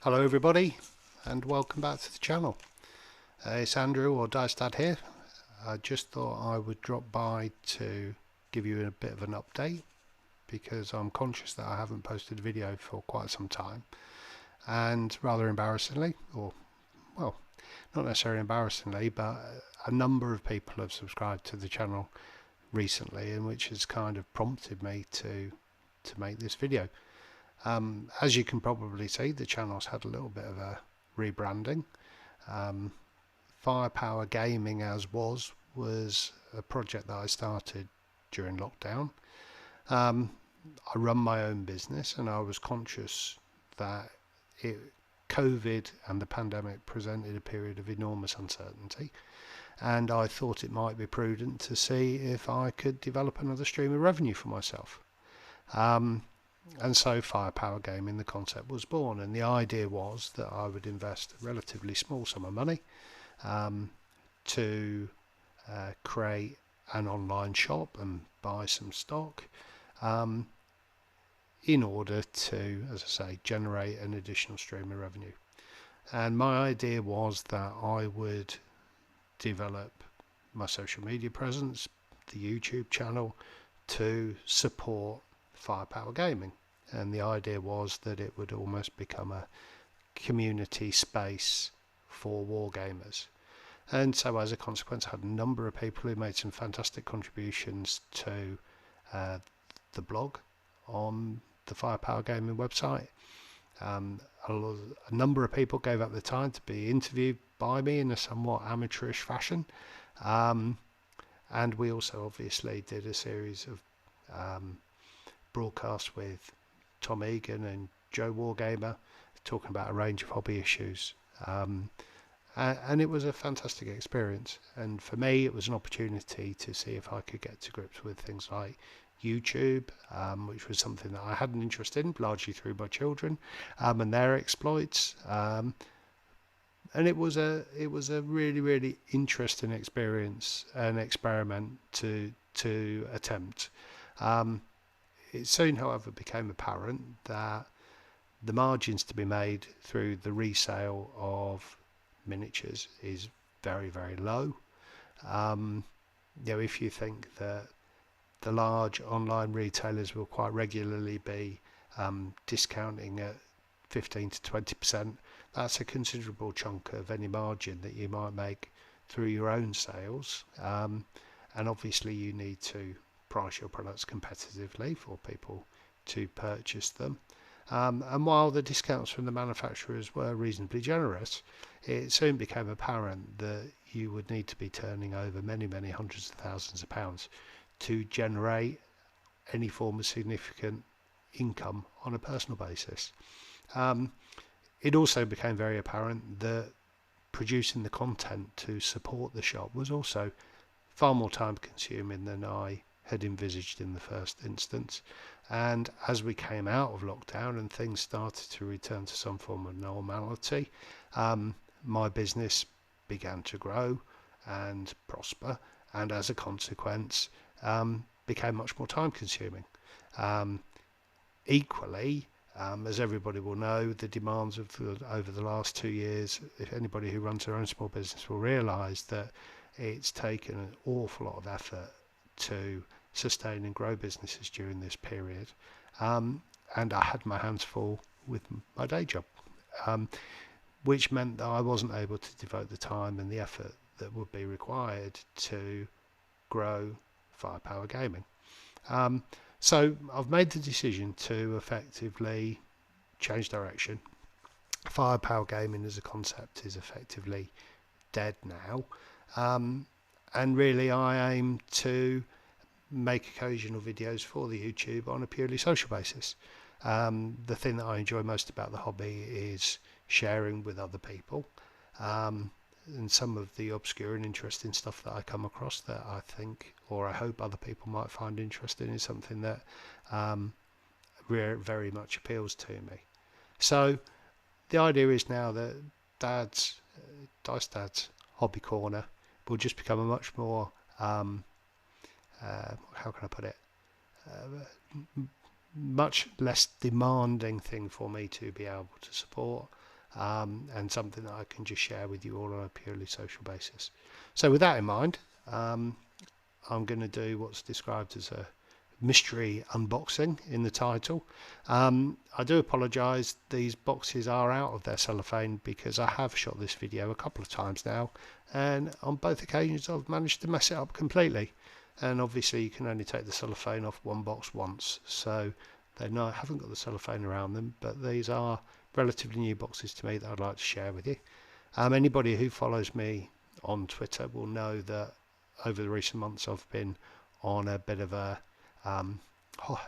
Hello everybody and welcome back to the channel. It's Andrew or Dice Dad here. I just thought I would drop by to give you a bit of an update because I'm conscious that I haven't posted a video for quite some time, and rather embarrassingly, or well, not necessarily embarrassingly, but a number of people have subscribed to the channel recently, and which has kind of prompted me to make this video. As you can probably see, the channel's had a little bit of a rebranding. Firepower Gaming was a project that I started during lockdown. I run my own business, and I was conscious that COVID and the pandemic presented a period of enormous uncertainty, and I thought it might be prudent to see if I could develop another stream of revenue for myself. And so Firepower Gaming, the concept, was born, and the idea was that I would invest a relatively small sum of money to create an online shop and buy some stock in order to, as I say, generate an additional stream of revenue. And my idea was that I would develop my social media presence, the YouTube channel, to support Firepower Gaming. And the idea was that it would almost become a community space for wargamers. And so as a consequence, I had a number of people who made some fantastic contributions to the blog on the Firepower Gaming website. A number of people gave up the time to be interviewed by me in a somewhat amateurish fashion. And we also obviously did a series of broadcasts with Tom Egan and Joe Wargamer, talking about a range of hobby issues. And it was a fantastic experience. And for me, it was an opportunity to see if I could get to grips with things like YouTube, which was something that I had an interest in, largely through my children and their exploits. And it was a really interesting experience, an experiment to attempt. It soon, however, became apparent that the margins to be made through the resale of miniatures is very low. If you think that the large online retailers will quite regularly be discounting at 15 to 20%, that's a considerable chunk of any margin that you might make through your own sales. And obviously you need to price your products competitively for people to purchase them. And while the discounts from the manufacturers were reasonably generous, it soon became apparent that you would need to be turning over many hundreds of thousands of pounds to generate any form of significant income on a personal basis. It also became very apparent that producing the content to support the shop was also far more time consuming than I had envisaged in the first instance. And as we came out of lockdown and things started to return to some form of normality, my business began to grow and prosper, and as a consequence became much more time consuming. Equally, as everybody will know, the demands of over the last 2 years, if anybody who runs their own small business will realise that it's taken an awful lot of effort to sustain and grow businesses during this period, and I had my hands full with my day job, which meant that I wasn't able to devote the time and the effort that would be required to grow Firepower Gaming. So I've made the decision to effectively change direction. Firepower Gaming as a concept is effectively dead now, and really I aim to make occasional videos for the YouTube on a purely social basis. The thing that I enjoy most about the hobby is sharing with other people, and some of the obscure and interesting stuff that I come across that I think, or I hope, other people might find interesting is something that very much appeals to me. So the idea is now that Dice Dad's Hobby Corner will just become a much more how can I put it, much less demanding thing for me to be able to support. and something that I can just share with you all on a purely social basis. So with that in mind, I'm going to do what's described as a mystery unboxing in the title. I do apologise, these boxes are out of their cellophane because I have shot this video a couple of times now, and on both occasions I've managed to mess it up completely. And obviously you can only take the cellophane off one box once, so they haven't got the cellophane around them, but these are relatively new boxes to me that I'd like to share with you. Anybody who follows me on Twitter will know that over the recent months I've been on a bit of a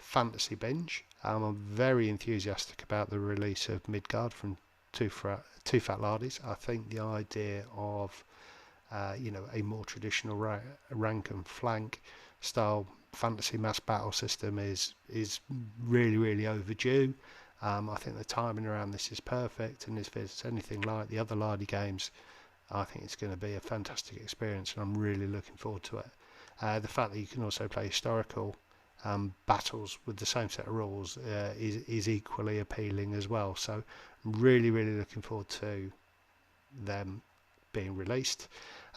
fantasy binge. I'm very enthusiastic about the release of Midgard from Too Fat Lardies. I think the idea of a more traditional rank and flank style fantasy mass battle system is really overdue. I think the timing around this is perfect, and if it's anything like the other Lardy games, I think it's going to be a fantastic experience, and I'm really looking forward to it. The fact that you can also play historical battles with the same set of rules is equally appealing as well. So I'm really looking forward to them being released.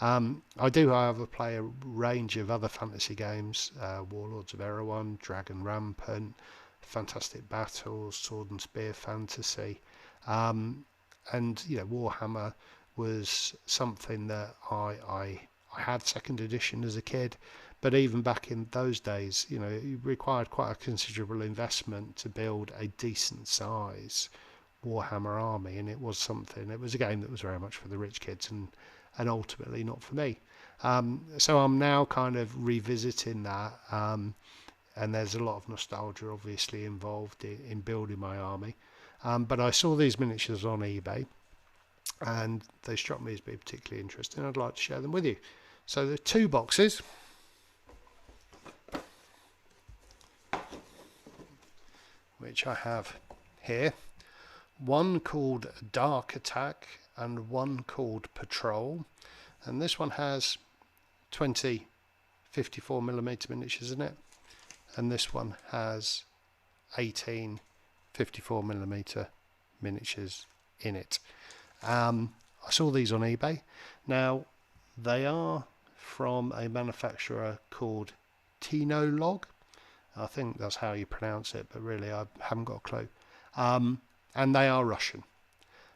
I do, however, play a range of other fantasy games: Warlords of Erewhon, Dragon Rampant, Fantastic Battles, Sword and Spear Fantasy, and Warhammer was something that I had second edition as a kid, but even back in those days, it required quite a considerable investment to build a decent size Warhammer army, and it was a game that was very much for the rich kids and ultimately not for me. So I'm now kind of revisiting that, and there's a lot of nostalgia obviously involved in building my army. But I saw these miniatures on eBay, and they struck me as being particularly interesting. I'd like to share them with you. So there are two boxes, which I have here. One called Dark Attack and one called Patrol. And this one has 20 54mm miniatures in it, and this one has 18 54mm miniatures in it. I saw these on eBay. Now, they are from a manufacturer called Tino-Log. I think that's how you pronounce it, but really I haven't got a clue. And they are Russian.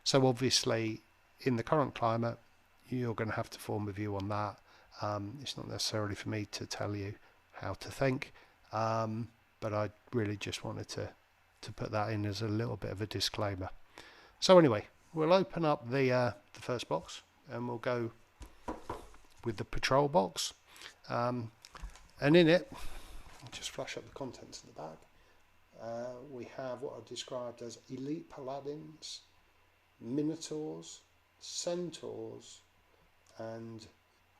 So obviously, in the current climate, you're going to have to form a view on that. It's not necessarily for me to tell you how to think, but I really just wanted to put that in as a little bit of a disclaimer. So anyway, we'll open up the first box, and we'll go with the Patrol box. And in it, I'll just flash up the contents of the bag. We have what are described as Elite Paladins, Minotaurs, Centaurs, and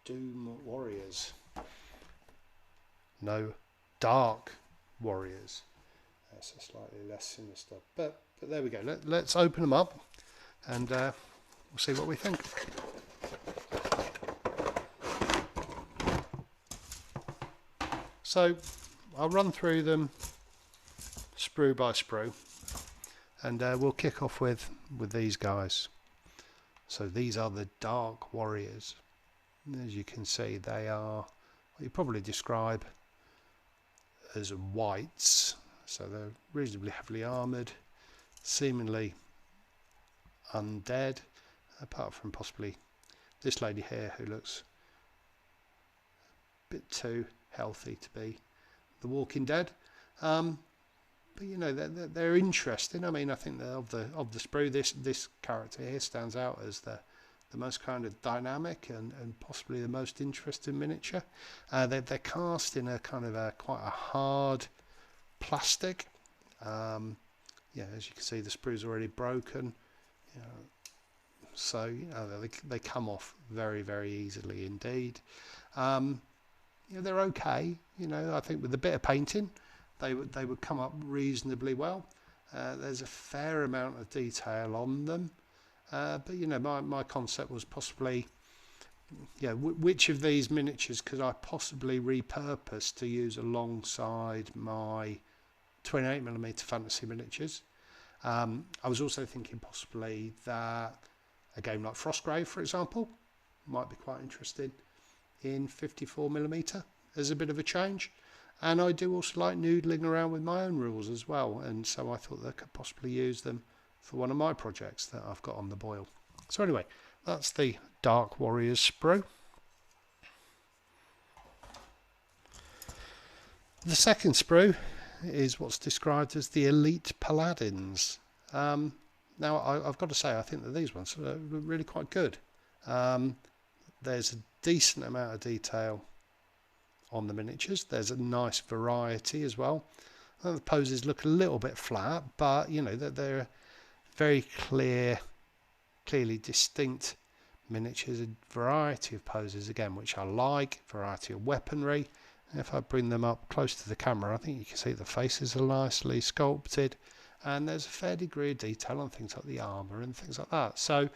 Doom Warriors. No Dark Warriors. That's slightly less sinister, but there we go. Let's open them up, and we'll see what we think. So I'll run through them sprue by sprue, and we'll kick off with these guys. So these are the Dark Warriors. As you can see, they are what you probably describe as whites. So they're reasonably heavily armoured, seemingly undead, apart from possibly this lady here who looks a bit too healthy to be the Walking Dead. But they're interesting. I mean, I think that of the sprue, this character here stands out as the most kind of dynamic and possibly the most interesting miniature. They're cast in a kind of quite a hard plastic. As you can see, the sprue's already broken. So they come off very easily indeed. They're okay. I think with a bit of painting, they would come up reasonably well. There's a fair amount of detail on them, but my concept was possibly, which of these miniatures could I possibly repurpose to use alongside my 28mm fantasy miniatures. I was also thinking possibly that a game like Frostgrave, for example, might be quite interesting in 54mm as a bit of a change. And I do also like noodling around with my own rules as well, and so I thought that I could possibly use them for one of my projects that I've got on the boil. So anyway, that's the Dark Warriors sprue. The second sprue is what's described as the Elite Paladins. Now I've got to say, I think that these ones are really quite good. There's a decent amount of detail on the miniatures. There's a nice variety as well. The poses look a little bit flat, but you know that they're very clearly distinct miniatures. A variety of poses again, which I like. Variety of weaponry. And if I bring them up close to the camera, I think you can see the faces are nicely sculpted, and there's a fair degree of detail on things like the armor and things like that. So,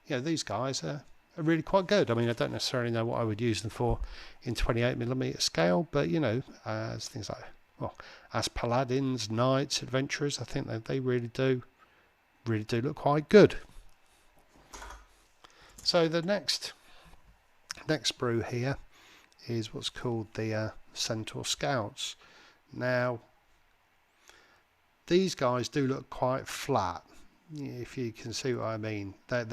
you know, these guys are really quite good. I mean, I don't necessarily know what I would use them for in 28mm scale, but you know, as things like, well, as paladins, knights, adventurers, I think that they really do look quite good. So the next sprue here is what's called the Centaur Scouts. Now, these guys do look quite flat, if you can see what I mean. That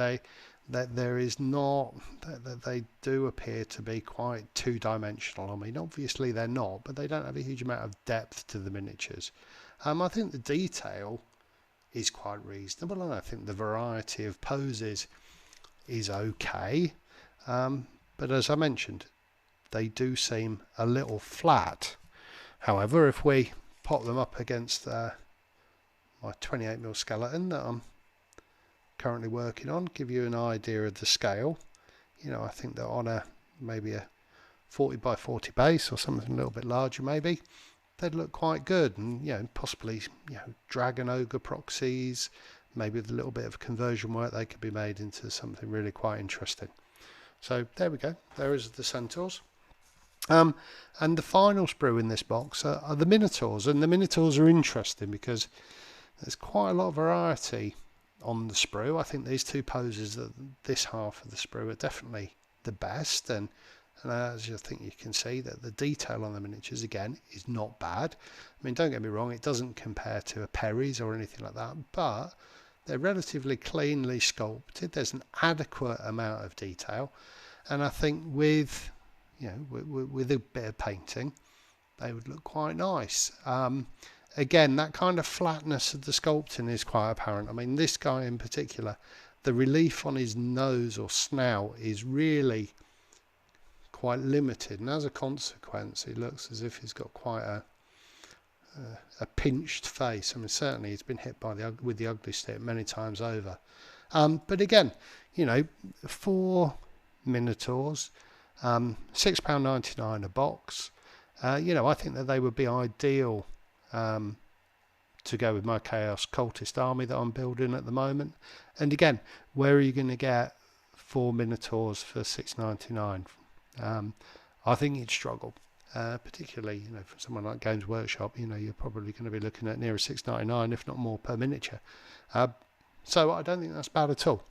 there is not, that they do appear to be quite two-dimensional. I mean, obviously they're not, but they don't have a huge amount of depth to the miniatures. I think the detail is quite reasonable, and I think the variety of poses is okay. But as I mentioned, they do seem a little flat. However, if we pop them up against my 28mm skeleton that I'm currently working on, give you an idea of the scale, you know, I think that on maybe a 40x40 base or something a little bit larger maybe, they'd look quite good. And you know, possibly, you know, dragon ogre proxies, maybe with a little bit of conversion work, they could be made into something really quite interesting. So there we go, there is the Centaurs. And the final sprue in this box are the Minotaurs, and the Minotaurs are interesting because there's quite a lot of variety on the sprue. I think these two poses, this half of the sprue, are definitely the best, and as I think you can see that the detail on the miniatures again is not bad. I mean, don't get me wrong, it doesn't compare to a Perry's or anything like that, but they're relatively cleanly sculpted. There's an adequate amount of detail, and I think with, you know, with a bit of painting, they would look quite nice. Again, that kind of flatness of the sculpting is quite apparent. I mean, this guy in particular, the relief on his nose or snout is really quite limited, and as a consequence, it looks as if he's got quite a pinched face. I mean, certainly he's been hit by with the ugly stick many times over. But again, you know, for Minotaurs, £6.99 a box. You know, I think that they would be ideal to go with my Chaos Cultist army that I'm building at the moment. And again, where are you going to get 4 Minotaurs for £6.99? I think you'd struggle, particularly, you know, for someone like Games Workshop. You know, you're probably going to be looking at nearer £6.99, if not more, per miniature. So I don't think that's bad at all.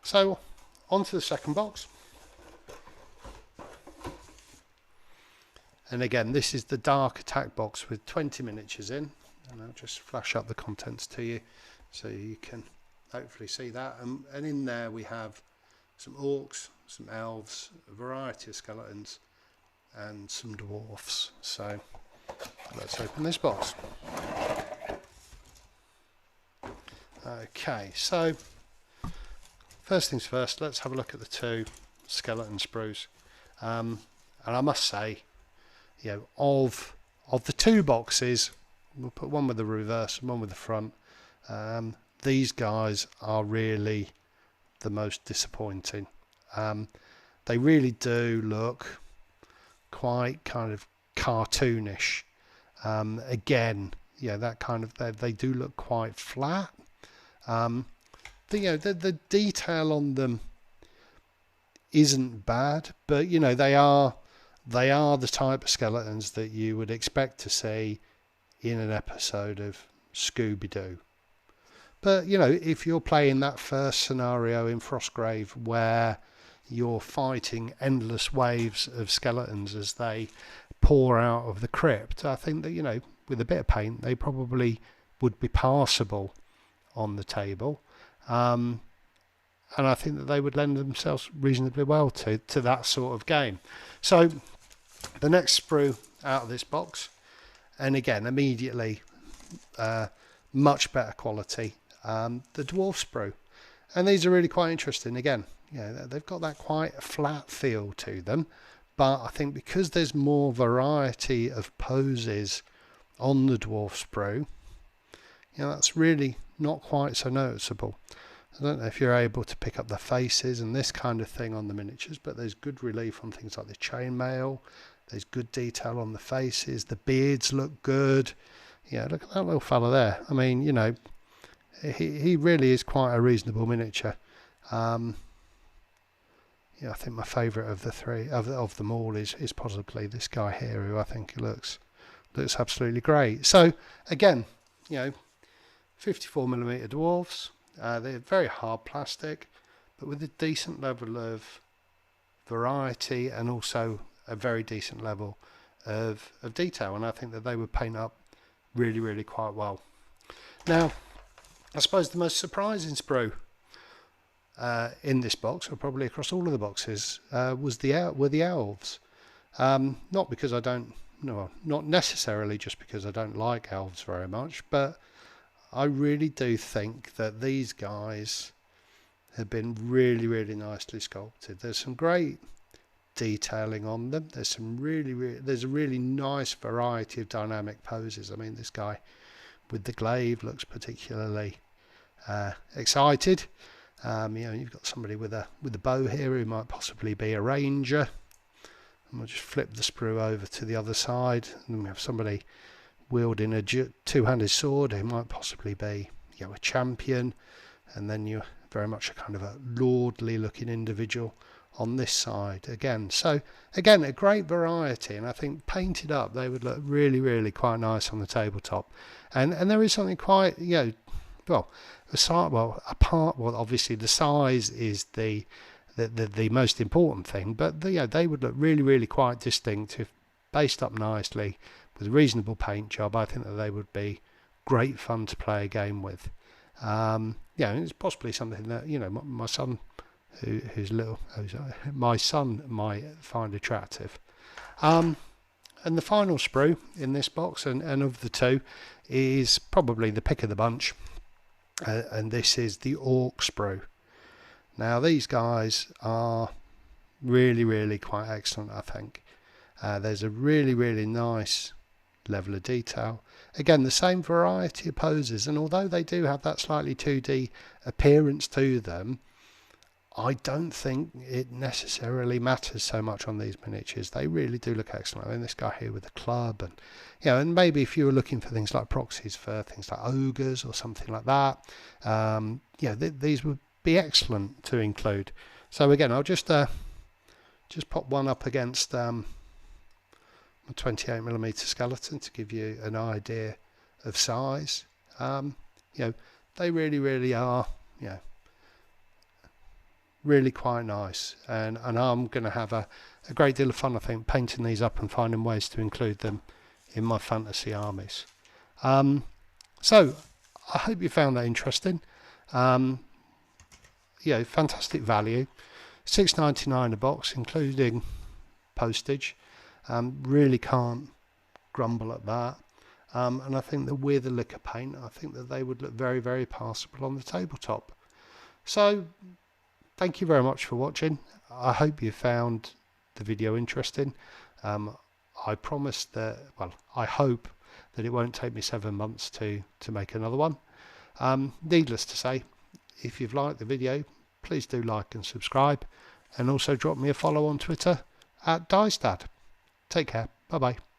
So on to the second box. And again, this is the Dark Attack box with 20 miniatures in, and I'll just flash up the contents to you so you can hopefully see that. And in there we have some orcs, some elves, a variety of skeletons, and some dwarfs. So let's open this box. Okay, so first things first, let's have a look at the two skeleton sprues. And I must say, you know, of the two boxes, we'll put one with the reverse and one with the front. These guys are really the most disappointing. They really do look quite kind of cartoonish. Again, yeah, that kind of, they do look quite flat. The detail on them isn't bad, but you know, they are the type of skeletons that you would expect to see in an episode of Scooby-Doo. But, you know, if you're playing that first scenario in Frostgrave where you're fighting endless waves of skeletons as they pour out of the crypt, I think that, you know, with a bit of paint, they probably would be passable on the table. And I think that they would lend themselves reasonably well to that sort of game. So the next sprue out of this box, and again, immediately much better quality, the Dwarf Sprue. And these are really quite interesting. Again, you know, they've got that quite flat feel to them, but I think because there's more variety of poses on the Dwarf Sprue, you know, that's really not quite so noticeable. I don't know if you're able to pick up the faces and this kind of thing on the miniatures, but there's good relief on things like the chainmail. There's good detail on the faces. The beards look good. Yeah, look at that little fella there. I mean, you know, he really is quite a reasonable miniature. Yeah, I think my favourite of the three of them all is possibly this guy here, who I think looks absolutely great. So again, you know, 54mm dwarves. They're very hard plastic, but with a decent level of variety and also a very decent level of detail. And I think that they would paint up really, really quite well. Now, I suppose the most surprising sprue in this box, or probably across all of the boxes, were the elves. Not because I don't, no, not necessarily just because I don't like elves very much, but I really do think that these guys have been really, really nicely sculpted. There's some great detailing on them. There's some there's a really nice variety of dynamic poses. I mean, this guy with the glaive looks particularly excited. You know, you've got somebody with a bow here who might possibly be a ranger. And we'll just flip the sprue over to the other side, and we have somebody wielding a two-handed sword who might possibly be, you know, a champion, and then you're very much a kind of a lordly looking individual on this side again. So again, a great variety, and I think painted up they would look really, really quite nice on the tabletop. And there is something quite, you know, well, obviously the size is the most important thing, but you know, they would look really, really quite distinctive, based up nicely with a reasonable paint job. I think that they would be great fun to play a game with. Yeah, it's possibly something that, you know, my son, my son might find attractive. And the final sprue in this box, and of the two, is probably the pick of the bunch, and this is the Orc Sprue. Now these guys are really, really quite excellent, I think. There's a really, really nice level of detail. Again, the same variety of poses, and although they do have that slightly 2D appearance to them, I don't think it necessarily matters so much on these miniatures. They really do look excellent. I mean, this guy here with the club, and you know, and maybe if you were looking for things like proxies for things like ogres or something like that, yeah, these would be excellent to include. So again, I'll just pop one up against my 28mm skeleton to give you an idea of size. You know, they really, really are, you know, really quite nice, and I'm going to have a great deal of fun, I think, painting these up and finding ways to include them in my fantasy armies. So I hope you found that interesting. You know, fantastic value, $6.99 a box including postage. Really can't grumble at that. And I think that with the liquor paint, I think that they would look very, very passable on the tabletop. So thank you very much for watching. I hope you found the video interesting. I promise that, well, I hope that it won't take me 7 months to make another one. Needless to say, if you've liked the video, please do like and subscribe, and also drop me a follow on Twitter @DicedAd. Take care. Bye bye.